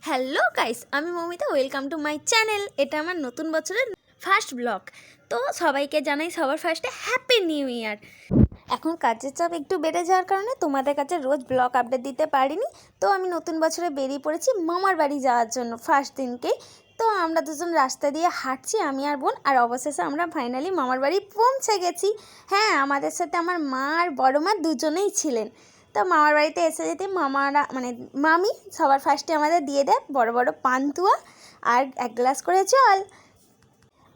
Hello guys, আমি Moumita. Welcome to my channel. এটা আমার নতুন বছরের ফার্স্ট ব্লগ। তো সবাইকে জানাই সবার ফার্স্টে হ্যাপি নিউ ইয়ার। এখন কাজের চাপ একটু বেড়ে যাওয়ার কারণে তোমাদের কাছে রোজ ব্লগ আপডেট দিতে পারিনি। তো আমি নতুন বছরে বেরিয়ে পড়েছি মামার বাড়ি যাওয়ার জন্য ফার্স্ট দিনকেই। তো আমরা দুজন রাস্তা দিয়ে হাঁটছি, আমি আর বোন, আর অবশেষে আমরা ফাইনালি মামার বাড়ি পৌঁছে গেছি। হ্যাঁ, আমাদের সাথে আমার মা আর বড় মা দুজনেই ছিলেন। তো মামার বাড়িতে এসে যেতে মামারা মামি সবার ফার্স্টে আমাদের দিয়ে দেয় বড় বড় পান্তুয়া আর এক গ্লাস করে জল।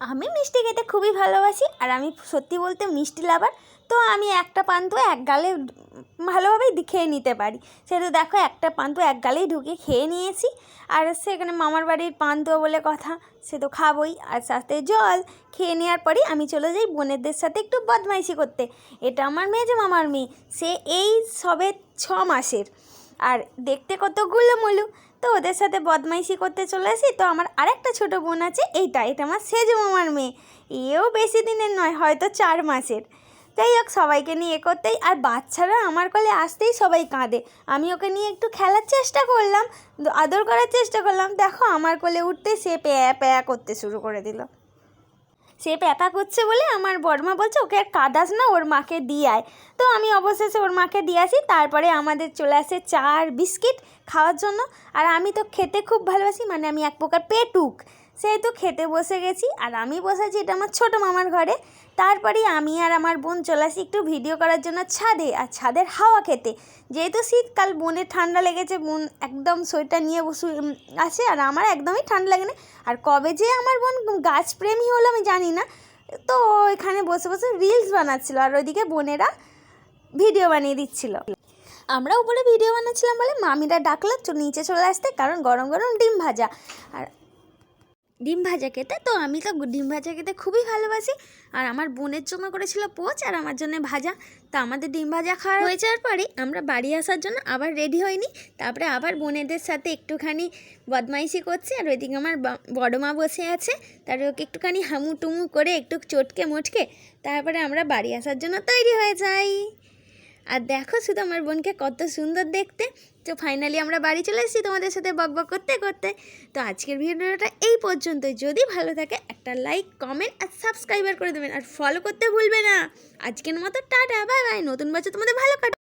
আমি মিষ্টি খেতে খুবই ভালোবাসি, আর আমি সত্যি বলতে মিষ্টি লাভার। তো আমি একটা পান্তুয়া এক গালে ভালোভাবেই খেয়ে নিতে পারি। সেহেতু দেখো, একটা পান্তুয়া এক গালেই ঢুকে খেয়ে নিয়েছি। আর সেখানে মামার বাড়ির পান্তুয়া বলে কথা, সে তো খাবই, আর সাথে জল। খেয়ে নেওয়ার পরই আমি চলে যাই বোনেদের সাথে একটু বদমাইশি করতে। এটা আমার মেজো মামার মেয়ে, সে এই সবে 6 মাসের, আর দেখতে কত গুলোমুলু। তো ওদের সাথে বদমাইশি করতে চলে আসি। তো আমার আরেকটা ছোটো বোন আছে, এটা আমার সেজো মামার মেয়ে। এও বেশি দিনের নয়, হয়তো 4 মাসের। যাই হোক, সবাইকে নিয়ে করতেই, আর বাচ্চারা আমার কোলে আসতেই সবাই কাঁদে। আমি ওকে নিয়ে একটু খেলার চেষ্টা করলাম, আদর করার চেষ্টা করলাম। দেখো, আমার কোলে উঠতে সে প্যা প্যা করতে শুরু করে দিল। সে প্যাপা করছে বলে আমার বড়মা বলছে ওকে আর কাঁদাস না, ওর মাকে দিয়ে আয়। তো আমি অবশেষে ওর মাকে দিয়ে আসি। তারপরে আমাদের চলে আসে চা আর বিস্কিট খাওয়ার জন্য। আর আমি তো খেতে খুব ভালোবাসি, আমি এক প্রকার পেটুক, সেহেতু খেতে বসে গেছি। আর আমি বসেছি এটা আমার ছোটো মামার ঘরে। তারপরেই আমি আর আমার বোন চলে আসি একটু ভিডিও করার জন্য ছাদে, আর ছাদের হাওয়া খেতে। যেহেতু শীতকাল, বোনের ঠান্ডা লেগেছে, বোন একদম সোয়েটার নিয়ে বসে আছে, আর আমার একদমই ঠান্ডা লাগে না। আর কবে যে আমার বোন গাছপ্রেমী হলো আমি জানি না। তো এখানে বসে বসে রিলস বানাচ্ছিল, আর ওইদিকে বোনেরা ভিডিও বানিয়ে দিচ্ছিল। আমরা উপরে ভিডিও বানাচ্ছিলাম বলে মামিরা ডাকলো নিচে চলে আসতে, কারণ গরম গরম ডিম ভাজা। আর ডিম ভাজা খেতে, তো আমি তো ডিম ভাজা খেতে খুবই ভালোবাসি। আর আমার বোনের জন্য করেছিল পোচ, আর আমার জন্য ভাজা। তো আমাদের ডিম ভাজা খাওয়া হয়ে যাওয়ার পরে আমরা বাড়ি আসার জন্য আবার রেডি হইনি। তারপরে আবার বোনেদের সাথে একটুখানি বদমাইশি করছি, আর ওইদিকে আমার বড় মা বসে আছে। তার ওকে একটুখানি হামু টুমু করে একটু চটকে মটকে তারপরে আমরা বাড়ি আসার জন্য তৈরি হয়ে যাই। আর দেখো শুধু আমার বোনকে কত সুন্দর দেখতে। তো ফাইনালি আমরা বাড়ি চলে এসেছি তোমাদের সাথে বকবক করতে করতে। তো আজকের ভিডিওটা এই পর্যন্তই। যদি ভালো থাকে একটা লাইক, কমেন্ট আর সাবস্ক্রাইবার করে দেবেন, আর ফলো করতে ভুলবে না। আজকের মতো টাটা, বাই বাই। নতুন বছর তোমাদের ভালো কাটুক।